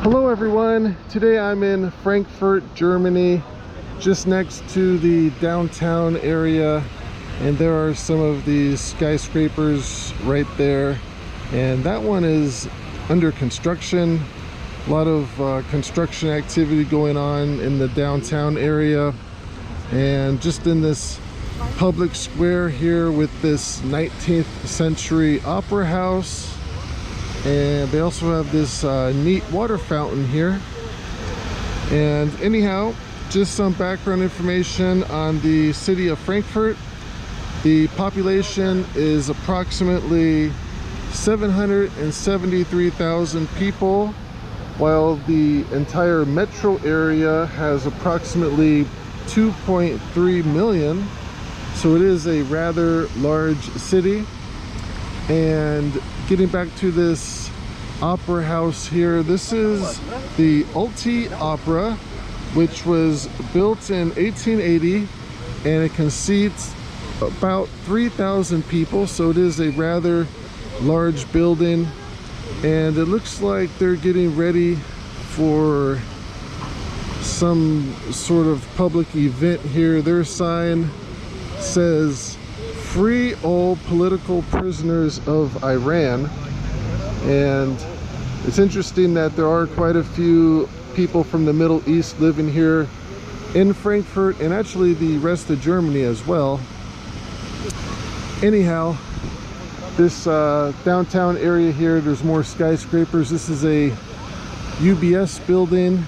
Hello everyone, today I'm in Frankfurt, Germany, just next to the downtown area, and there are some of these skyscrapers right there, and that one is under construction. A lot of construction activity going on in the downtown area, and just in this public square here with this 19th century opera house. And they also have this neat water fountain here. And anyhow, just some background information on the city of Frankfurt. The population is approximately 773,000 people, while the entire metro area has approximately 2.3 million. So it is a rather large city. And getting back to this opera house here, this is the Alte Opera, which was built in 1880, and it can seat about 3,000 people, so it is a rather large building. And it looks like they're getting ready for some sort of public event here. Their sign says "Free all political prisoners of Iran," and it's interesting that there are quite a few people from the Middle East living here in Frankfurt, and actually the rest of Germany as well. Anyhow, this downtown area here, there's more skyscrapers. This is a UBS building,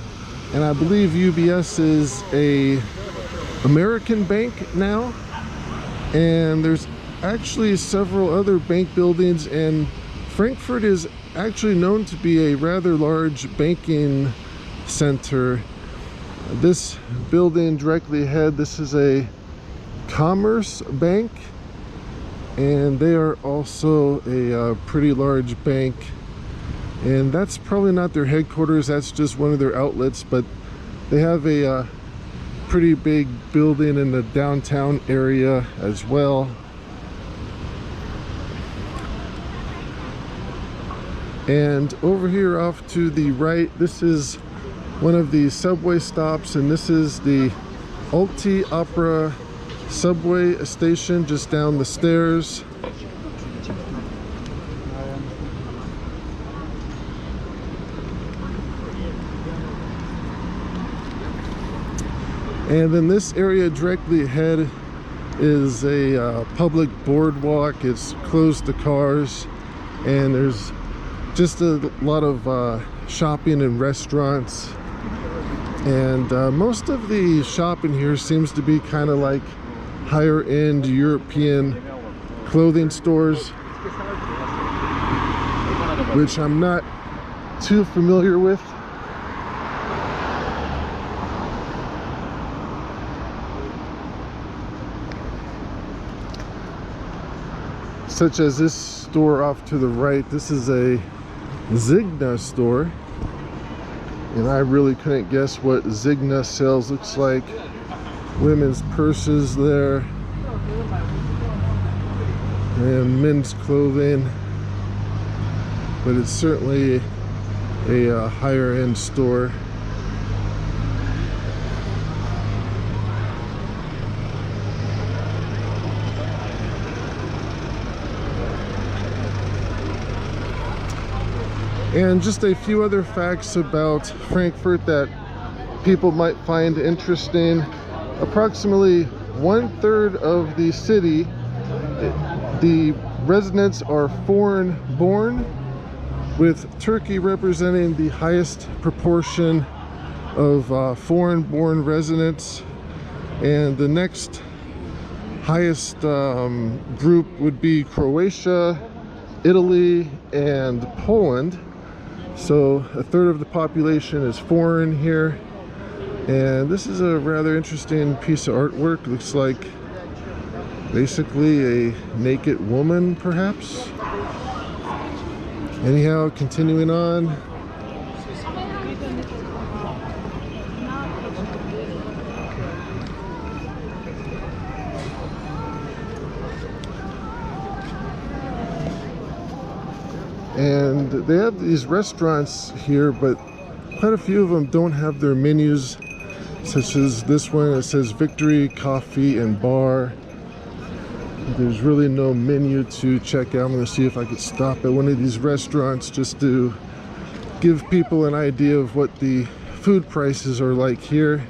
and I believe UBS is a American bank now. And there's actually several other bank buildings, and Frankfurt is actually known to be a rather large banking center. This building directly ahead, this is a Commerce Bank, and they are also a pretty large bank. And that's probably not their headquarters, that's just one of their outlets, but they have a pretty big building in the downtown area as well. And over here off to the right, this is one of the subway stops, and this is the Alte Opera subway station just down the stairs. And then this area directly ahead is a public boardwalk. It's closed to cars, and there's just a lot of shopping and restaurants. And most of the shopping here seems to be kind of like higher end European clothing stores, which I'm not too familiar with. Such as this store off to the right. This is a Signa store, and I really couldn't guess what Signa sells. Looks like women's purses there and men's clothing, but it's certainly a higher end store. And just a few other facts about Frankfurt that people might find interesting. Approximately 1/3 of the city, the residents are foreign born, with Turkey representing the highest proportion of foreign born residents. And the next highest group would be Croatia, Italy, and Poland. So 1/3 of the population is foreign here. And this is a rather interesting piece of artwork. Looks like basically a naked woman, perhaps. Anyhow, continuing on. And they have these restaurants here, but quite a few of them don't have their menus, such as this one. It says Victory Coffee and Bar. There's really no menu to check out. I'm going to see if I could stop at one of these restaurants just to give people an idea of what the food prices are like here.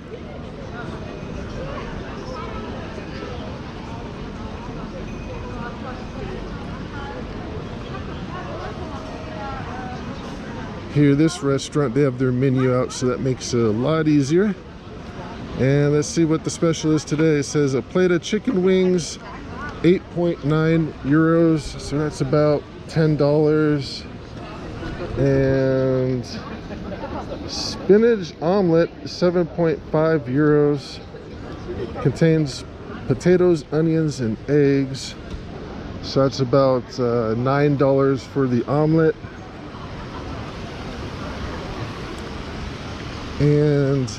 Here, this restaurant, they have their menu out, so that makes it a lot easier. And let's see what the special is today. It says a plate of chicken wings, 8.9 euros, so that's about $10. And spinach omelet, 7.5 euros. Contains potatoes, onions, and eggs. So that's about $9 for the omelet. And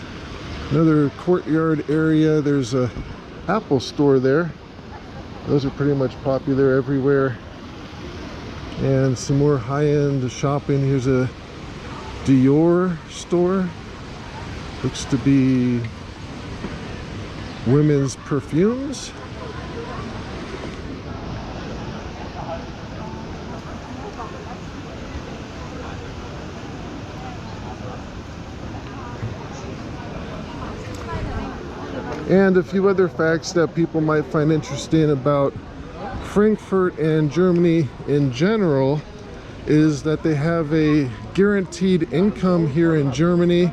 another courtyard area, there's a Apple store there. Those are pretty much popular everywhere. And some more high-end shopping. Here's a Dior store. Looks to be women's perfumes. And a few other facts that people might find interesting about Frankfurt and Germany in general is that they have a guaranteed income here in Germany,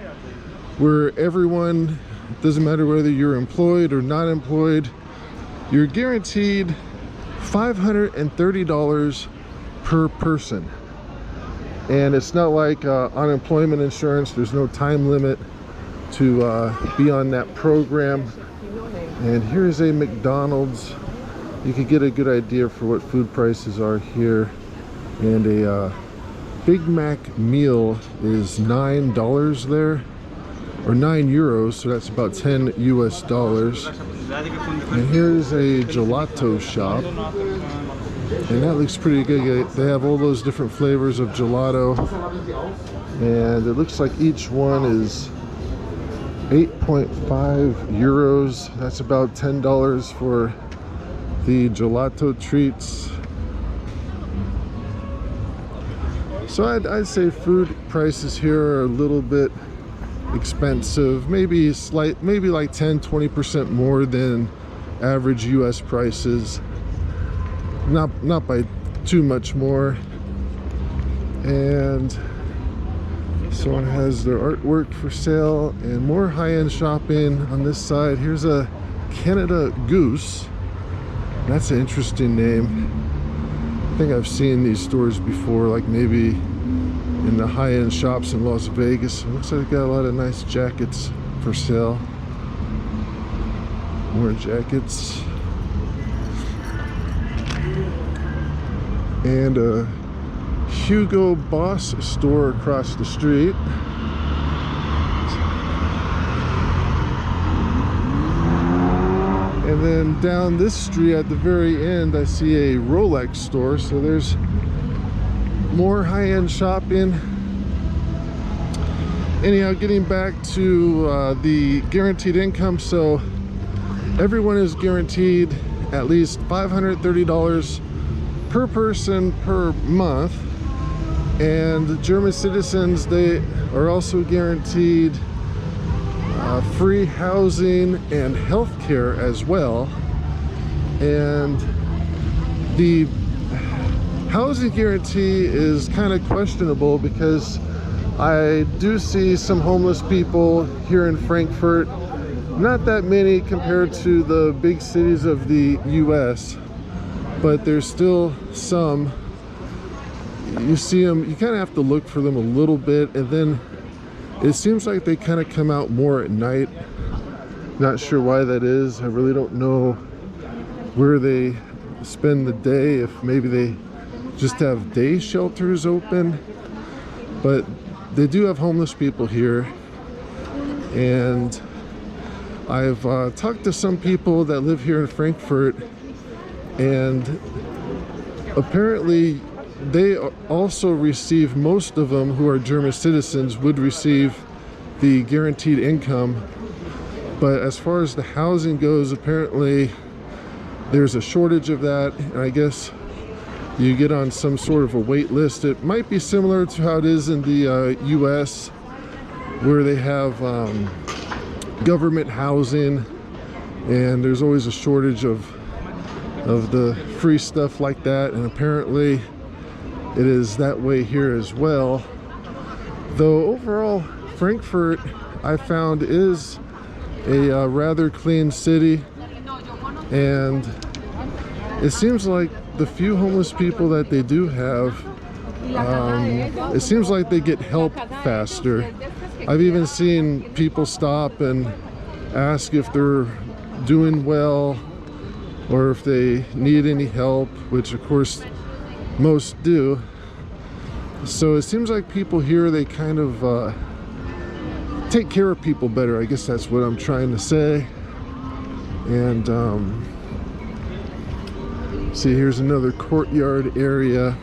where everyone, doesn't matter whether you're employed or not employed, you're guaranteed $530 per person. And it's not like unemployment insurance. There's no time limit to be on that program. And here's a McDonald's. You can get a good idea for what food prices are here. And a Big Mac meal is $9 there, or 9 euros, so that's about 10 US dollars. And here's a gelato shop, and that looks pretty good. They have all those different flavors of gelato, and it looks like each one is 8.5 euros. That's about $10 for the gelato treats. So I'd say food prices here are a little bit expensive, maybe like 10-20% more than average US prices, not by too much more. And someone has their artwork for sale, and more high-end shopping on this side. Here's a Canada Goose. That's an interesting name. I think I've seen these stores before, like maybe in the high-end shops in Las Vegas. It looks like they got a lot of nice jackets for sale. More jackets. And a Hugo Boss store across the street. And then down this street at the very end, I see a Rolex store. So there's more high-end shopping. Anyhow, getting back to the guaranteed income. So everyone is guaranteed at least $530 per person per month. And German citizens, they are also guaranteed free housing and health care as well. And the housing guarantee is kind of questionable, because I do see some homeless people here in Frankfurt. Not that many compared to the big cities of the US, but there's still some. You see them, you kind of have to look for them a little bit, and then it seems like they kind of come out more at night. Not sure why that is. I really don't know where they spend the day, if maybe they just have day shelters open. But they do have homeless people here, and I've talked to some people that live here in Frankfurt, and apparently they also receive, most of them who are German citizens would receive the guaranteed income. But as far as the housing goes, apparently there's a shortage of that, and I guess you get on some sort of a wait list. It might be similar to how it is in the US, where they have government housing, and there's always a shortage of the free stuff like that, and apparently it is that way here as well. Though overall, Frankfurt, I found, is a rather clean city, and it seems like the few homeless people that they do have, it seems like they get help faster. I've even seen people stop and ask if they're doing well or if they need any help, which of course most do. So it seems like people here, they kind of take care of people better. I guess that's what I'm trying to say. And see, here's another courtyard area,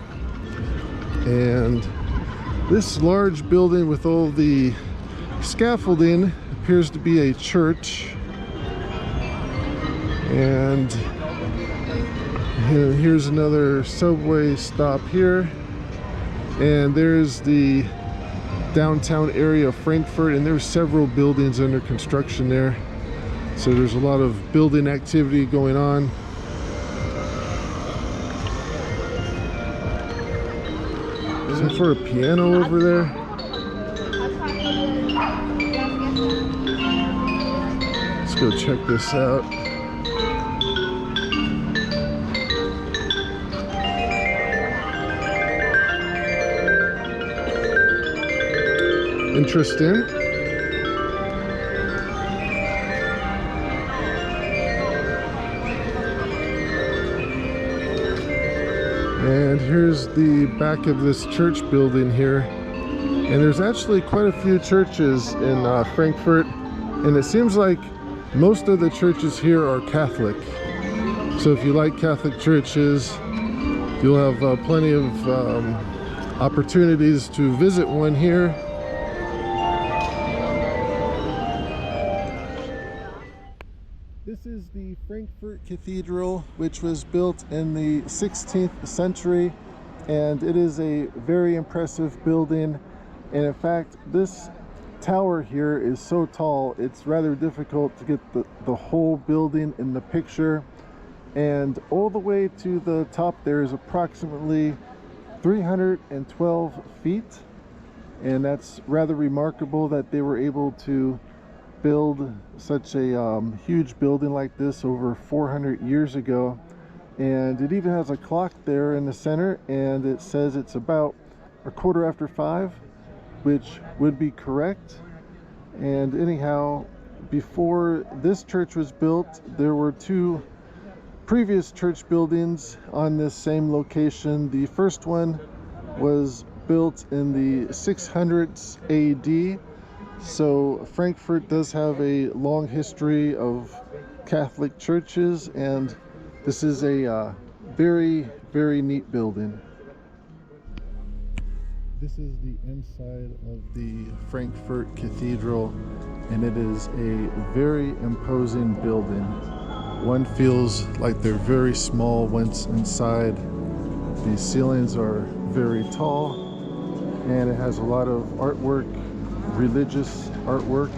and this large building with all the scaffolding appears to be a church. And here's another subway stop here, and there's the downtown area of Frankfurt, and there's several buildings under construction there, so there's a lot of building activity going on. Is that for a piano over there? Let's go check this out. Interesting. And here's the back of this church building here. And there's actually quite a few churches in Frankfurt, and it seems like most of the churches here are Catholic. So if you like Catholic churches, you'll have plenty of opportunities to visit one here. This is the Frankfurt Cathedral, which was built in the 16th century, and it is a very impressive building. And in fact, this tower here is so tall, it's rather difficult to get the whole building in the picture. And all the way to the top there is approximately 312 feet, and that's rather remarkable that they were able to build such a huge building like this over 400 years ago. And it even has a clock there in the center, and it says it's about 5:15, which would be correct. And anyhow, before this church was built, there were two previous church buildings on this same location. The first one was built in the 600s AD. So Frankfurt does have a long history of Catholic churches, and this is a very, very neat building. This is the inside of the Frankfurt Cathedral, and it is a very imposing building. One feels like they're very small once inside. The ceilings are very tall, and it has a lot of artwork, religious artwork.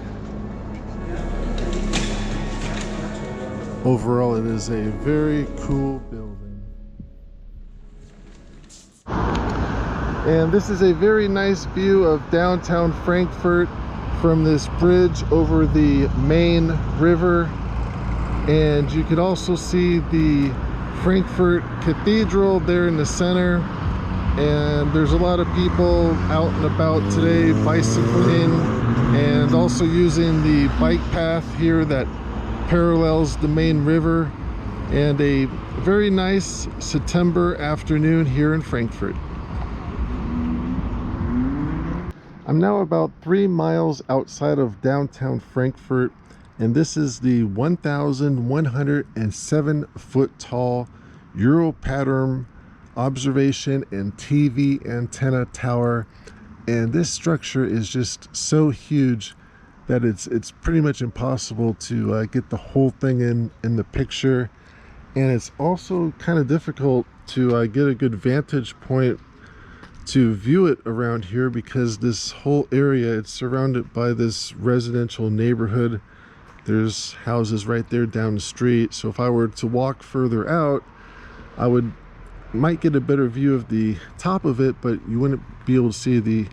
Overall, it is a very cool building. And this is a very nice view of downtown Frankfurt from this bridge over the Main River. And you could also see the Frankfurt Cathedral there in the center. And there's a lot of people out and about today, bicycling and also using the bike path here that parallels the main river. And a very nice September afternoon here in Frankfurt. I'm now about 3 miles outside of downtown Frankfurt, and this is the 1,107 foot tall Euro-pattern observation and TV antenna tower. And this structure is just so huge that it's pretty much impossible to get the whole thing in the picture, and it's also kind of difficult to get a good vantage point to view it around here, because this whole area, it's surrounded by this residential neighborhood. There's houses right there down the street, so if I were to walk further out, I might get a better view of the top of it, but you wouldn't be able to see the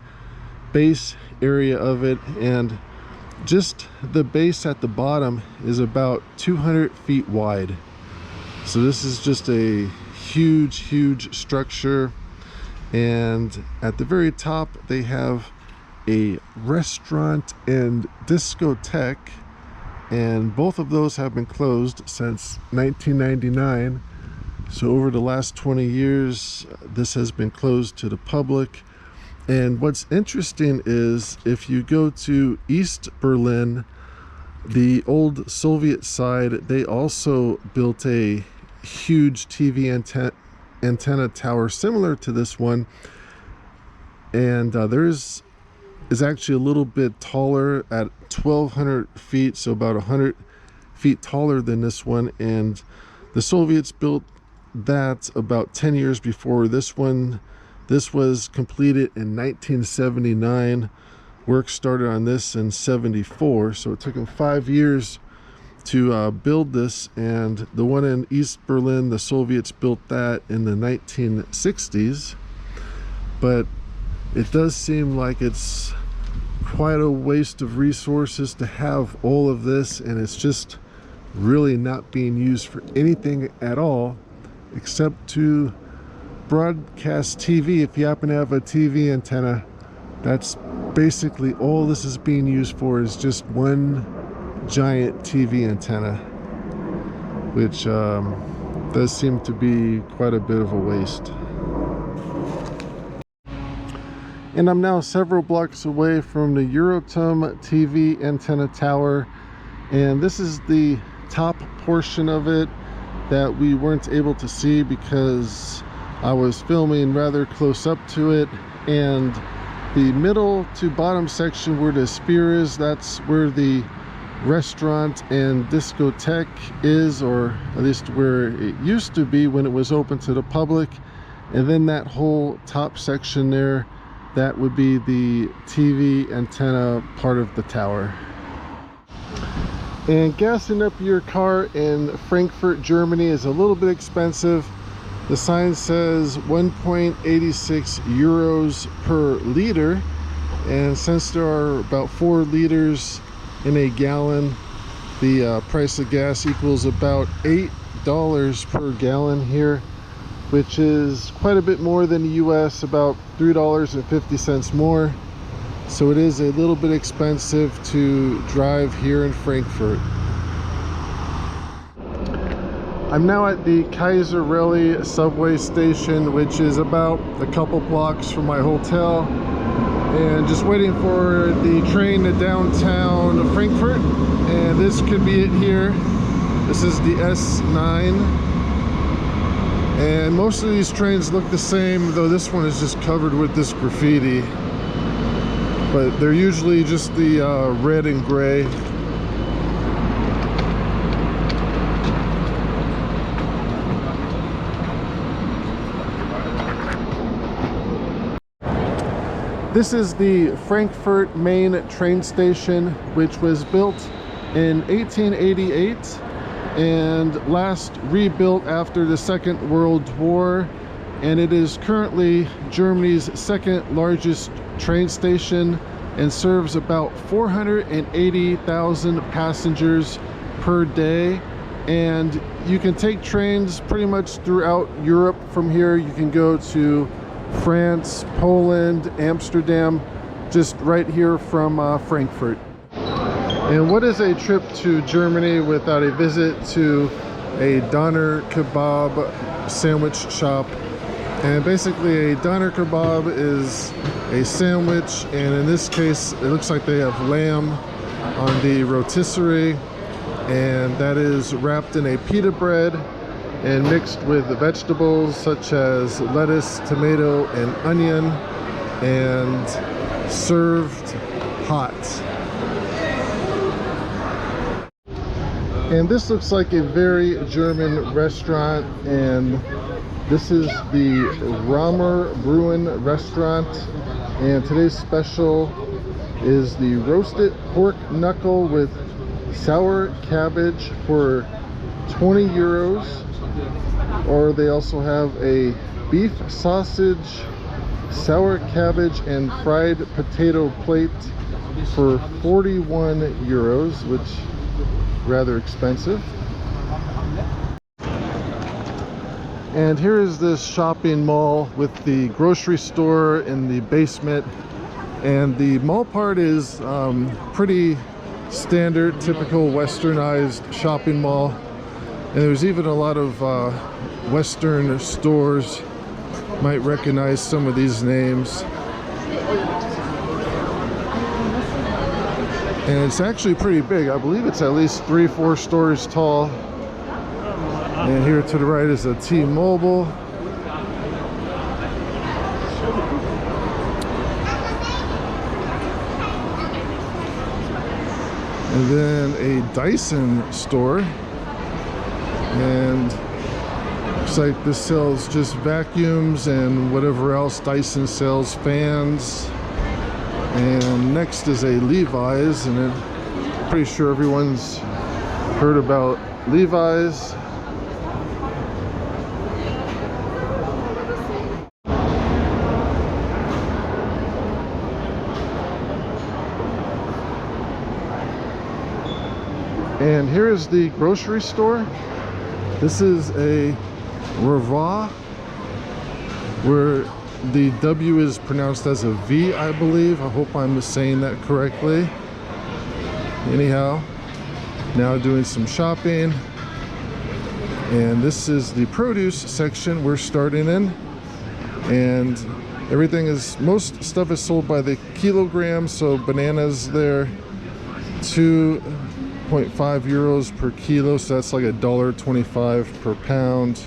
base area of it. And just the base at the bottom is about 200 feet wide. So this is just a huge structure. And at the very top, they have a restaurant and discotheque, and both of those have been closed since 1999. So over the last 20 years, this has been closed to the public. And what's interesting is, if you go to East Berlin, the old Soviet side, they also built a huge TV antenna tower similar to this one. And theirs is actually a little bit taller at 1,200 feet, so about 100 feet taller than this one. And the Soviets built that about 10 years before this one. This was completed in 1979. Work started on this in 74, so it took them 5 years to build this. And the one in East Berlin, the Soviets built that in the 1960s. But it does seem like it's quite a waste of resources to have all of this, and it's just really not being used for anything at all except to broadcast TV. If you happen to have a TV antenna, that's basically all this is being used for, is just one giant TV antenna, which does seem to be quite a bit of a waste. And I'm now several blocks away from the Euratom TV antenna tower, and this is the top portion of it that we weren't able to see because I was filming rather close up to it. And the middle to bottom section where the spear is, that's where the restaurant and discotheque is, or at least where it used to be when it was open to the public. And then that whole top section there, that would be the TV antenna part of the tower. And gassing up your car in Frankfurt, Germany is a little bit expensive. The sign says 1.86 euros per liter, and since there are about 4 liters in a gallon, the price of gas equals about $8 per gallon here, which is quite a bit more than the US, about $3.50 more. So it is a little bit expensive to drive here in Frankfurt. I'm now at the Kaiserrelli subway station, which is about a couple blocks from my hotel, and just waiting for the train to downtown Frankfurt. And this could be it here. This is the S9, and most of these trains look the same, though this one is just covered with this graffiti, but they're usually just the red and gray. This is the Frankfurt main train station, which was built in 1888 and last rebuilt after the Second World War, and it is currently Germany's second largest train station and serves about 480,000 passengers per day. And you can take trains pretty much throughout Europe from here. You can go to France, Poland, Amsterdam, just right here from Frankfurt. And what is a trip to Germany without a visit to a doner kebab sandwich shop? And basically a doner kebab is a sandwich, and in this case it looks like they have lamb on the rotisserie, and that is wrapped in a pita bread and mixed with vegetables such as lettuce, tomato, and onion, and served hot. And this looks like a very German restaurant, and this is the Römer Bruin restaurant, and today's special is the roasted pork knuckle with sour cabbage for 20 euros, or they also have a beef sausage, sour cabbage and fried potato plate for 41 euros, which is rather expensive. And here is this shopping mall with the grocery store in the basement, and the mall part is pretty standard, typical westernized shopping mall, and there's even a lot of western stores. Might recognize some of these names, and it's actually pretty big. I believe it's at least 3-4 stories tall. And here to the right is a T-Mobile. And then a Dyson store. And looks like this sells just vacuums and whatever else. Dyson sells fans. And next is a Levi's, and I'm pretty sure everyone's heard about Levi's. And here is the grocery store. This is a Rava, where the W is pronounced as a V, I believe. I hope I'm saying that correctly. Anyhow, now doing some shopping. And this is the produce section we're starting in. And most stuff is sold by the kilogram. So bananas there, 2.5 euros per kilo. So that's like $1.25 per pound.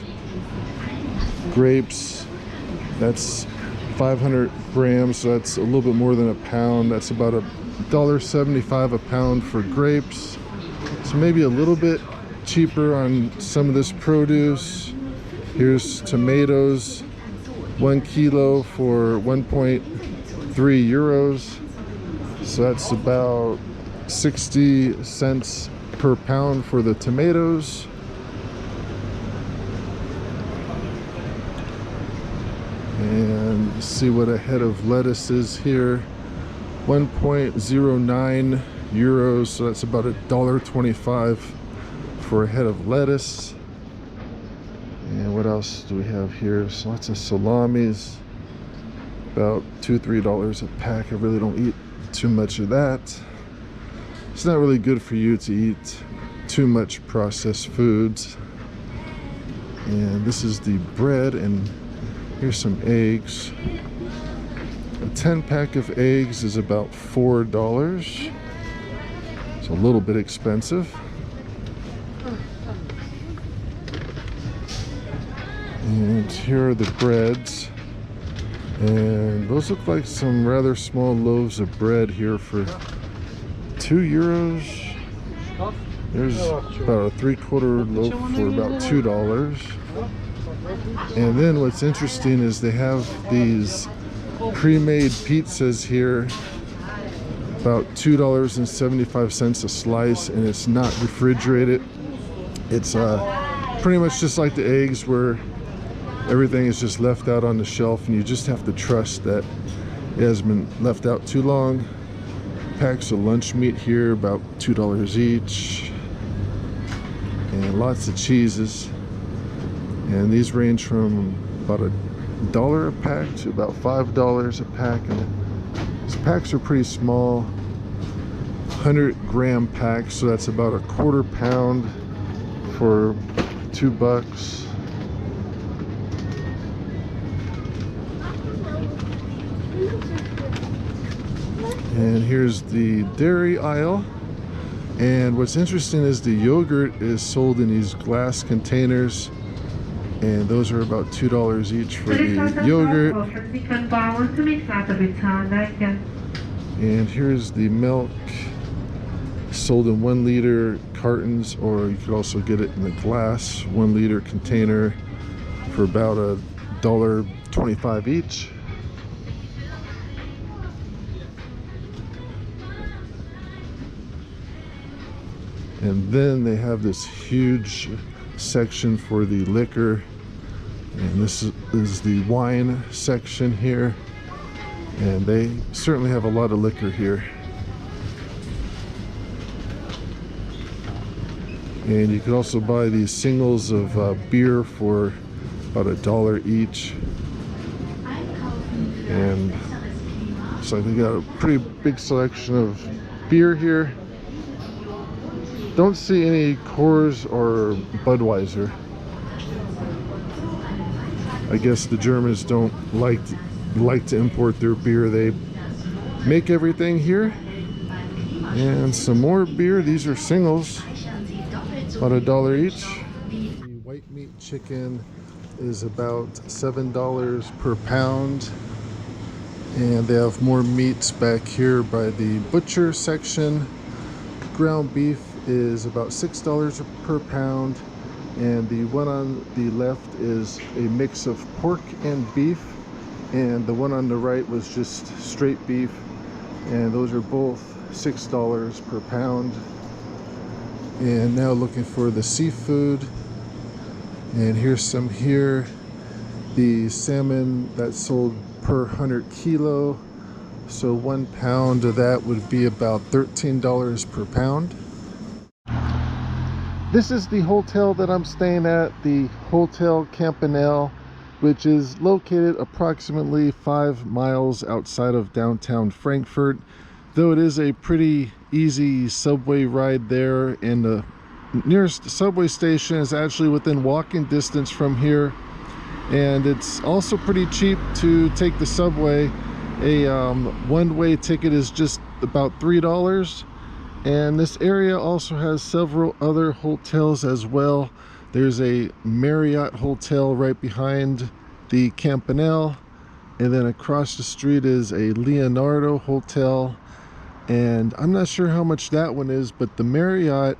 Grapes, that's 500 grams, so that's a little bit more than a pound. That's about $1.75 a pound for grapes. So maybe a little bit cheaper on some of this produce. Here's tomatoes, 1 kilo for 1.3 euros. So that's about 60 cents per pound for the tomatoes. And see what a head of lettuce is here. 1.09 euros, so that's about $1.25 for a head of lettuce. And what else do we have here? So lots of salamis, about $2-3 a pack. I really don't eat too much of that. It's not really good for you to eat too much processed foods. And this is the bread, and here's some eggs. A 10-pack of eggs is about $4. It's a little bit expensive. And here are the breads. And those look like some rather small loaves of bread here for 2 euros. There's about a 3/4 loaf for about $2. And then what's interesting is they have these pre-made pizzas here, about $2.75 a slice, and it's not refrigerated. It's pretty much just like the eggs, where everything is just left out on the shelf, and you just have to trust that it hasn't been left out too long. Packs of lunch meat here, about $2 each, and lots of cheeses. And these range from about $1 a pack to about $5 a pack. And these packs are pretty small, 100-gram packs, so that's about a 1/4 pound for $2. And here's the dairy aisle. And what's interesting is the yogurt is sold in these glass containers, and those are about $2 each for the yogurt. And here's the milk. sold in 1 liter cartons, or you could also get it in a glass 1 liter container for about $1.25 each. And then they have this huge section for the liquor, and this is the wine section here, and they certainly have a lot of liquor here. And you can also buy these singles of beer for about $1 each, and so they got a pretty big selection of beer here. Don't see any Coors or Budweiser. I guess the Germans don't like to import their beer. They make everything here. And some more beer. These are singles, about $1 each. The white meat chicken is about $7 per pound. And they have more meats back here by the butcher section. Ground beef is about $6 per pound, and the one on the left is a mix of pork and beef, and the one on the right was just straight beef, and those are both $6 per pound. And now looking for the seafood, and here's some here. The salmon that's sold per 100 kilo, so 1 pound of that would be about $13 per pound. This is the hotel that I'm staying at, the Hotel Campanile, which is located approximately 5 miles outside of downtown Frankfurt. Though it is a pretty easy subway ride there, and the nearest subway station is actually within walking distance from here. And it's also pretty cheap to take the subway. A one-way ticket is just about $3. And this area also has several other hotels as well. There's a Marriott hotel right behind the Campanile, and then across the street is a Leonardo hotel, and I'm not sure how much that one is, but the Marriott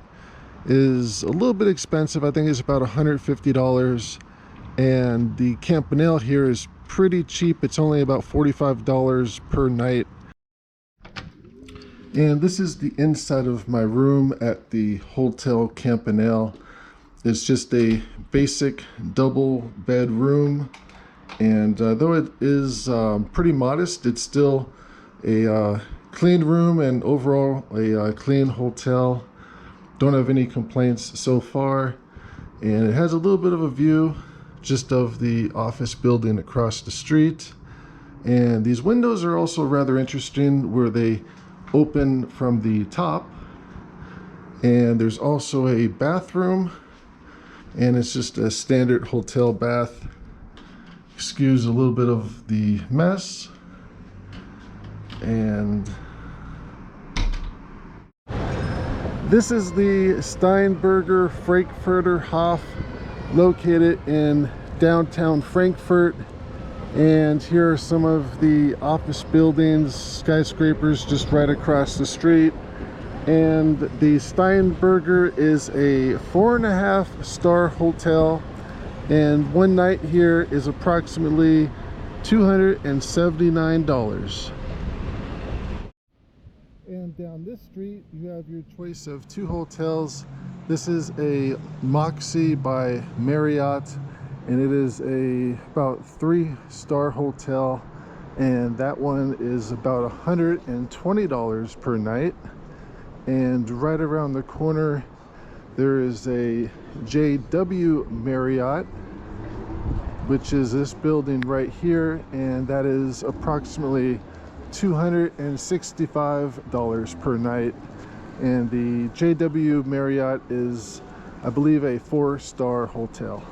is a little bit expensive. I think it's about $150, and the Campanile here is pretty cheap. It's only about $45 per night. And this is the inside of my room at the Hotel Campanile. It's just a basic double bed room, and though it is pretty modest, it's still a clean room and overall a clean hotel. Don't have any complaints so far, and it has a little bit of a view just of the office building across the street. And these windows are also rather interesting, where they open from the top, and there's also a bathroom, and it's just a standard hotel bath. Excuse a little bit of the mess. And this is the Steinberger Frankfurter Hof, located in downtown Frankfurt. And here are some of the office buildings, skyscrapers just right across the street. And the Steinberger is a 4.5-star hotel, and one night here is approximately $279. And down this street you have your choice of 2 hotels. This is a Moxie by Marriott, and it is about 3-star hotel, and that one is about $120 per night. And right around the corner there is a JW Marriott, which is this building right here, and that is approximately $265 per night. And the JW Marriott is, I believe, a 4-star hotel.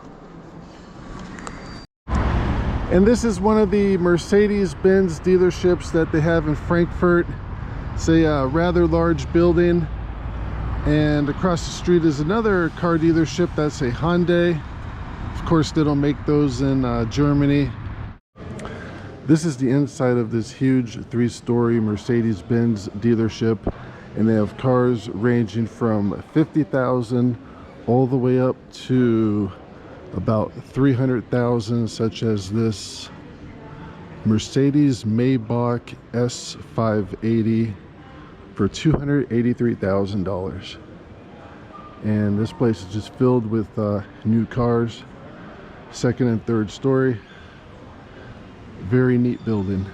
And this is one of the Mercedes-Benz dealerships that they have in Frankfurt. It's a rather large building, and across the street is another car dealership that's a Hyundai. Of course, they don't make those in Germany. This is the inside of this huge 3-story Mercedes-Benz dealership, and they have cars ranging from 50,000 all the way up to about 300,000, such as this Mercedes Maybach S580 for $283,000. And this place is just filled with new cars, second and third story. Very neat building.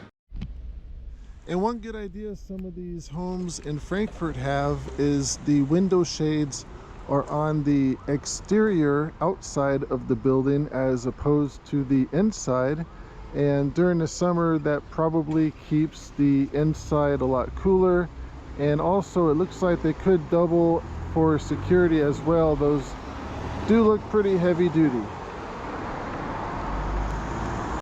And one good idea some of these homes in Frankfurt have is the window shades are on the exterior outside of the building as opposed to the inside. And during the summer, that probably keeps the inside a lot cooler. And also, it looks like they could double for security as well. Those do look pretty heavy duty.